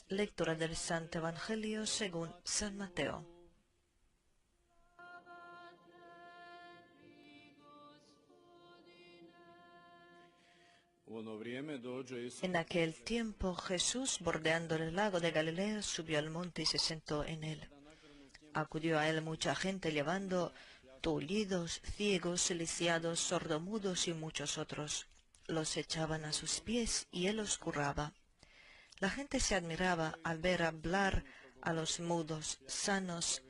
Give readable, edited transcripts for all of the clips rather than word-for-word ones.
Lectura del Santo Evangelio según San Mateo. En aquel tiempo Jesús, bordeando el lago de Galilea, subió al monte y se sentó en él. Acudió a él mucha gente llevando tullidos, ciegos, lisiados, sordomudos y muchos otros. Los echaban a sus pies y él los curaba. La gente se admiraba al ver hablar a los mudos, sanos,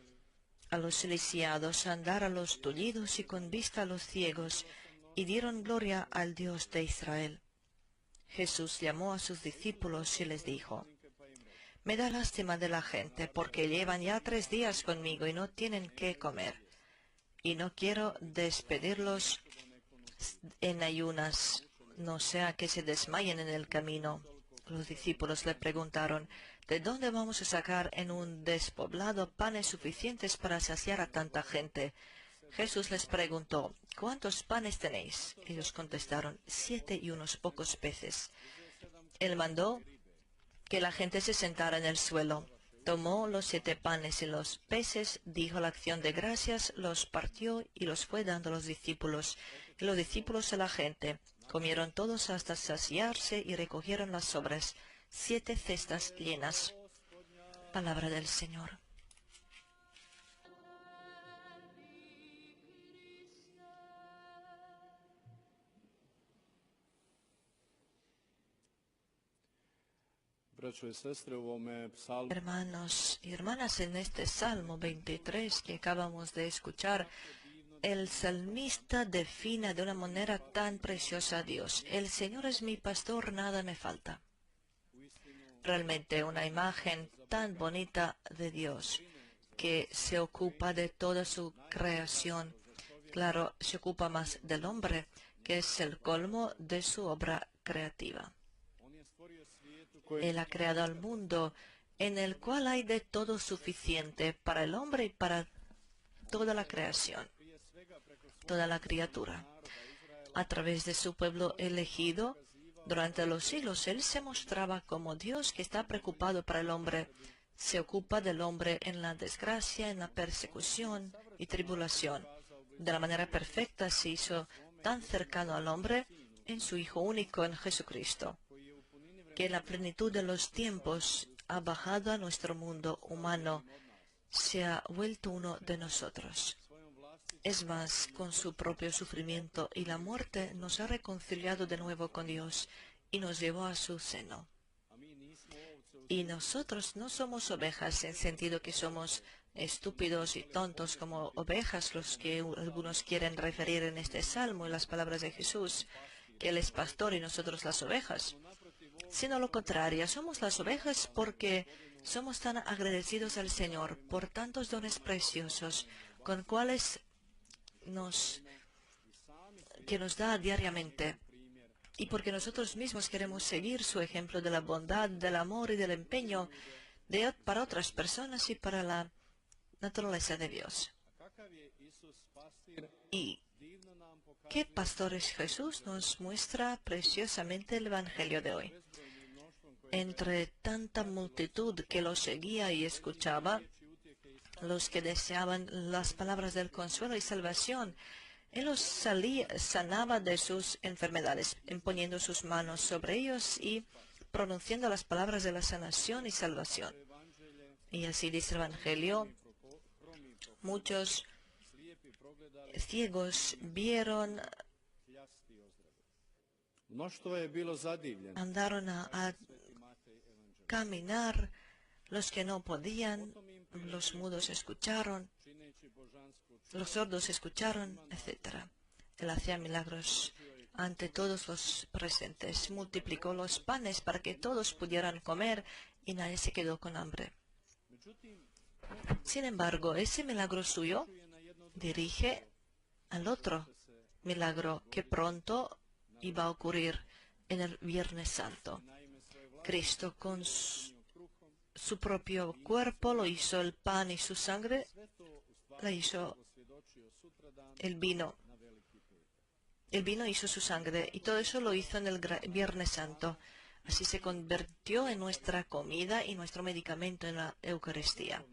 a los lisiados, andar a los tullidos y con vista a los ciegos, y dieron gloria al Dios de Israel. Jesús llamó a sus discípulos y les dijo: Me da lástima de la gente, porque llevan ya 3 días conmigo y no tienen qué comer. Y no quiero despedirlos en ayunas, no sea que se desmayen en el camino. Los discípulos le preguntaron: ¿De dónde vamos a sacar en un despoblado panes suficientes para saciar a tanta gente? Jesús les preguntó: ¿Cuántos panes tenéis? Ellos contestaron: 7 y unos pocos peces. Él mandó que la gente se sentara en el suelo. Tomó los 7 panes y los peces, dijo la acción de gracias, los partió y los fue dando a los discípulos. Y los discípulos a la gente comieron todos hasta saciarse y recogieron las sobras, 7 cestas llenas. Palabra del Señor. Hermanos y hermanas, en este Salmo 23 que acabamos de escuchar, el salmista define de una manera tan preciosa a Dios: el Señor es mi pastor, nada me falta. Realmente una imagen tan bonita de Dios, que se ocupa de toda su creación. Claro, se ocupa más del hombre, que es el colmo de su obra creativa. Él ha creado al mundo en el cual hay de todo suficiente para el hombre y para toda la creación, toda la criatura. A través de su pueblo elegido, durante los siglos, Él se mostraba como Dios que está preocupado para el hombre. Se ocupa del hombre en la desgracia, en la persecución y tribulación. De la manera perfecta se hizo tan cercano al hombre en su Hijo único, en Jesucristo, que en la plenitud de los tiempos ha bajado a nuestro mundo humano, se ha vuelto uno de nosotros. Es más, con su propio sufrimiento y la muerte nos ha reconciliado de nuevo con Dios y nos llevó a su seno. Y nosotros no somos ovejas en sentido que somos estúpidos y tontos como ovejas, los que algunos quieren referir en este salmo y las palabras de Jesús, que Él es pastor y nosotros las ovejas. Sino lo contrario, somos las ovejas porque somos tan agradecidos al Señor por tantos dones preciosos con cuales que nos da diariamente, y porque nosotros mismos queremos seguir su ejemplo de la bondad, del amor y del empeño para otras personas y para la naturaleza de Dios. ¿Y qué pastor es Jesús? Nos muestra preciosamente el Evangelio de hoy. Entre tanta multitud que lo seguía y escuchaba, los que deseaban las palabras del consuelo y salvación, Él los sanaba de sus enfermedades, imponiendo sus manos sobre ellos y pronunciando las palabras de la sanación y salvación. Y así dice el Evangelio: muchos ciegos vieron, andaron a caminar, los que no podían, los mudos escucharon, los sordos escucharon, etc. Él hacía milagros ante todos los presentes, multiplicó los panes para que todos pudieran comer y nadie se quedó con hambre. Sin embargo, ese milagro suyo dirige al otro milagro que pronto iba a ocurrir en el Viernes Santo. Cristo con su propio cuerpo lo hizo el pan y su sangre la hizo el vino. El vino hizo su sangre y todo eso lo hizo en el Viernes Santo. Así se convirtió en nuestra comida y nuestro medicamento en la Eucaristía.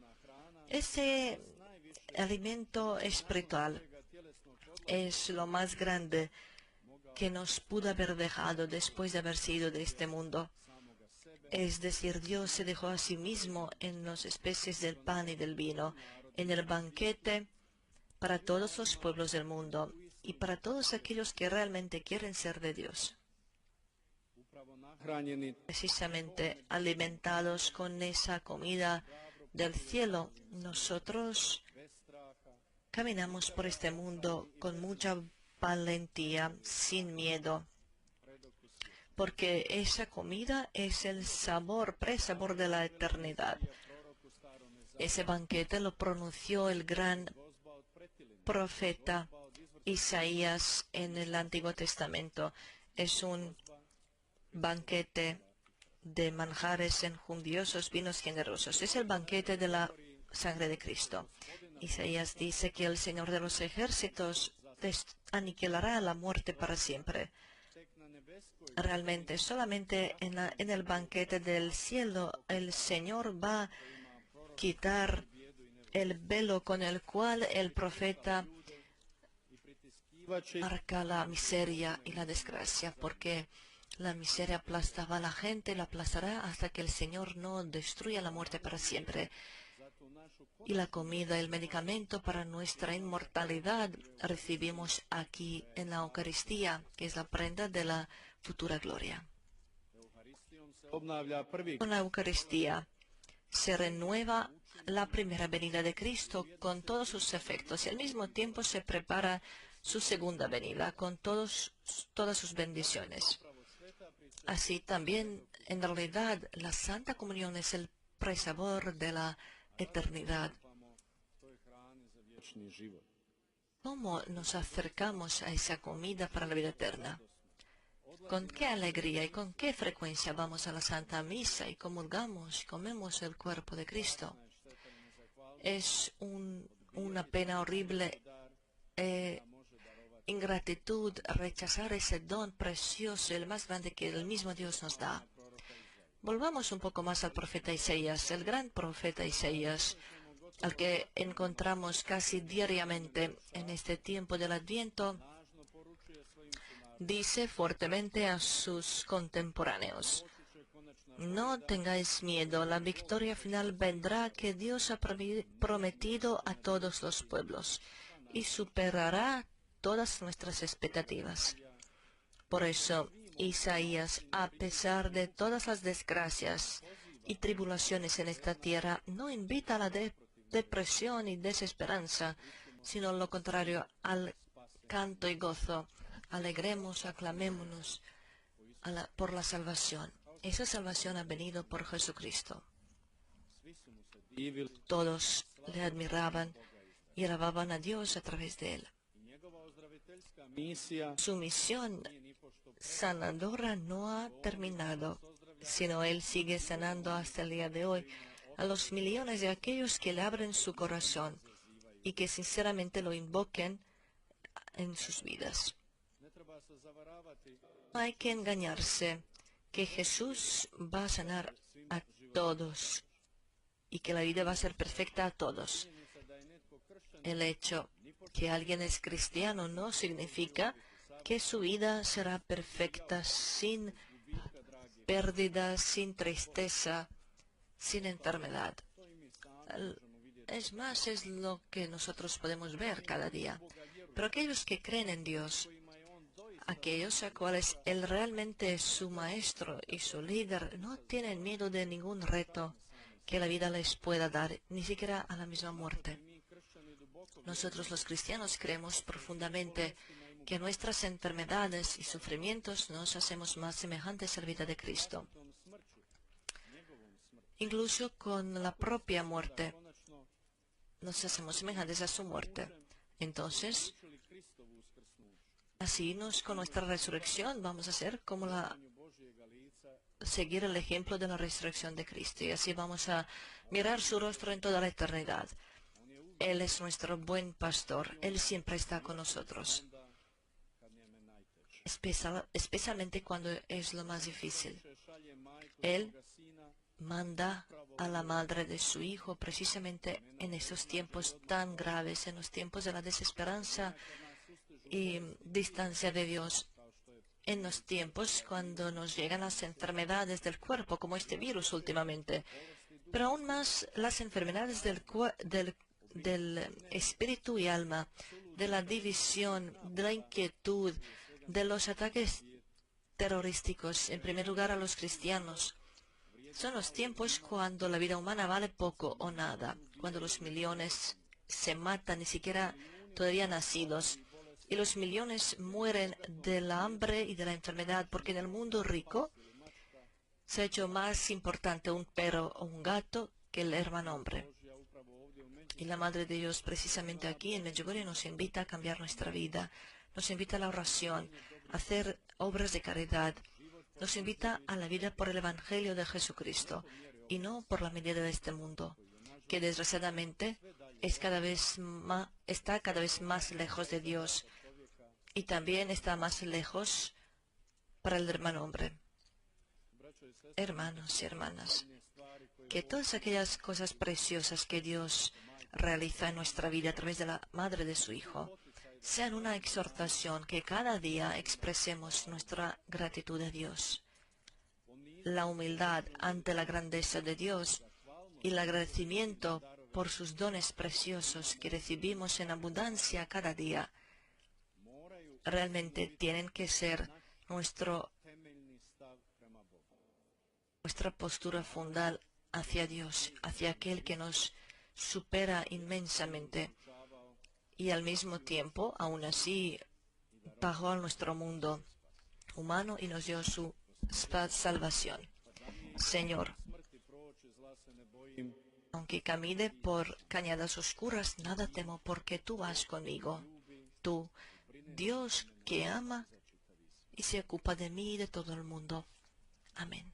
Ese alimento espiritual es lo más grande que nos pudo haber dejado después de haber sido de este mundo. Es decir, Dios se dejó a sí mismo en las especies del pan y del vino, en el banquete para todos los pueblos del mundo y para todos aquellos que realmente quieren ser de Dios. Precisamente alimentados con esa comida del cielo, nosotros caminamos por este mundo con mucha valentía, sin miedo, porque esa comida es el sabor, presabor de la eternidad. Ese banquete lo pronunció el gran profeta Isaías en el Antiguo Testamento. Es un banquete de manjares enjundiosos, vinos generosos. Es el banquete de la sangre de Cristo. Isaías dice que el Señor de los ejércitos aniquilará la muerte para siempre. Realmente, solamente en el banquete del cielo, el Señor va a quitar el velo con el cual el profeta marca la miseria y la desgracia, porque la miseria aplastaba a la gente y la aplastará hasta que el Señor no destruya la muerte para siempre. Y la comida, el medicamento para nuestra inmortalidad, recibimos aquí en la Eucaristía, que es la prenda de la futura gloria. Con la Eucaristía se renueva la primera venida de Cristo con todos sus efectos y al mismo tiempo se prepara su segunda venida con todas sus bendiciones. Así también, en realidad, la Santa Comunión es el presabor de la eternidad. ¿Cómo nos acercamos a esa comida para la vida eterna? ¿Con qué alegría y con qué frecuencia vamos a la Santa Misa y comulgamos y comemos el cuerpo de Cristo? Es una pena horrible, ingratitud, rechazar ese don precioso, el más grande que el mismo Dios nos da. Volvamos un poco más al profeta Isaías, el gran profeta Isaías, al que encontramos casi diariamente en este tiempo del Adviento. Dice fuertemente a sus contemporáneos: no tengáis miedo, la victoria final vendrá que Dios ha prometido a todos los pueblos y superará todas nuestras expectativas. Por eso, Isaías, a pesar de todas las desgracias y tribulaciones en esta tierra, no invita a la depresión y desesperanza, sino lo contrario, al canto y gozo. Alegremos, aclamémonos por la salvación. Esa salvación ha venido por Jesucristo. Todos le admiraban y alababan a Dios a través de él. Su misión sanadora no ha terminado, sino él sigue sanando hasta el día de hoy a los millones de aquellos que le abren su corazón y que sinceramente lo invoquen en sus vidas. No hay que engañarse que Jesús va a sanar a todos y que la vida va a ser perfecta a todos. El hecho que alguien es cristiano no significa que su vida será perfecta, sin pérdida, sin tristeza, sin enfermedad. Es más, es lo que nosotros podemos ver cada día. Pero aquellos que creen en Dios, aquellos a cuales Él realmente es su maestro y su líder, no tienen miedo de ningún reto que la vida les pueda dar, ni siquiera a la misma muerte. Nosotros los cristianos creemos profundamente que nuestras enfermedades y sufrimientos nos hacemos más semejantes a la vida de Cristo. Incluso con la propia muerte, nos hacemos semejantes a su muerte. Entonces, así con nuestra resurrección vamos a ser como seguir el ejemplo de la resurrección de Cristo. Y así vamos a mirar su rostro en toda la eternidad. Él es nuestro buen pastor. Él siempre está con nosotros, especialmente cuando es lo más difícil. Él manda a la madre de su hijo precisamente en estos tiempos tan graves, en los tiempos de la desesperanza y distancia de Dios, en los tiempos cuando nos llegan las enfermedades del cuerpo, como este virus últimamente, pero aún más las enfermedades del espíritu y alma, de la división, de la inquietud, de los ataques terrorísticos, en primer lugar a los cristianos. Son los tiempos cuando la vida humana vale poco o nada, cuando los millones se matan, ni siquiera todavía nacidos, y los millones mueren de la hambre y de la enfermedad, porque en el mundo rico se ha hecho más importante un perro o un gato que el hermano hombre. Y la Madre de Dios precisamente aquí en Medjugorje nos invita a cambiar nuestra vida, nos invita a la oración, a hacer obras de caridad, nos invita a la vida por el Evangelio de Jesucristo y no por la medida de este mundo, que desgraciadamente está cada vez más lejos de Dios y también está más lejos para el hermano hombre. Hermanos y hermanas, que todas aquellas cosas preciosas que Dios realiza en nuestra vida a través de la madre de su Hijo sean una exhortación que cada día expresemos nuestra gratitud a Dios, la humildad ante la grandeza de Dios y el agradecimiento por sus dones preciosos que recibimos en abundancia cada día. Realmente tienen que ser nuestra postura fundamental hacia Dios, hacia aquel que nos supera inmensamente y al mismo tiempo, aún así, bajó a nuestro mundo humano y nos dio su salvación. Señor, aunque camine por cañadas oscuras, nada temo porque tú vas conmigo. Tú, Dios que ama y se ocupa de mí y de todo el mundo. Amén.